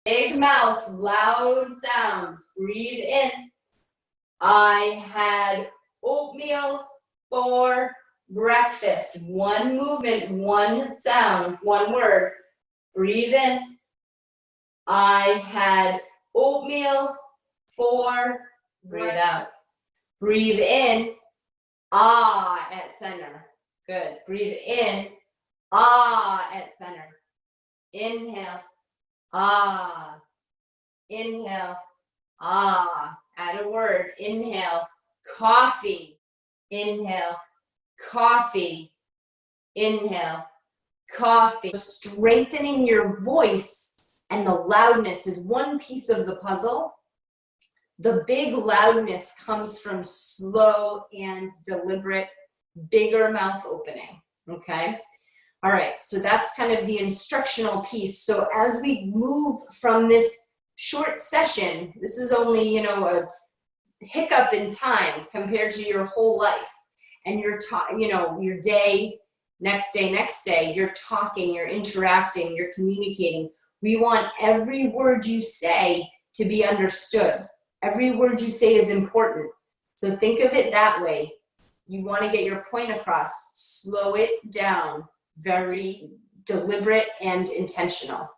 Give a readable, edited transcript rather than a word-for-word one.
Big mouth, loud sounds. Breathe in. I had oatmeal for breakfast. One movement, one sound, one word. Breathe in. I had oatmeal for breathe out. Breathe in. Ah at center. Good. Breathe in. Ah at center. Inhale. Ah. Inhale. Ah. Add a word. Inhale. Coffee. Inhale. Coffee. Inhale. Coffee. Strengthening your voice and the loudness is one piece of the puzzle. The big loudness comes from slow and deliberate, bigger mouth opening, okay? All right, so that's kind of the instructional piece. So as we move from this short session, this is only, a hiccup in time compared to your whole life. And your day, next day, you're talking, you're interacting, you're communicating. We want every word you say to be understood. Every word you say is important. So think of it that way. You want to get your point across. Slow it down. Very deliberate and intentional.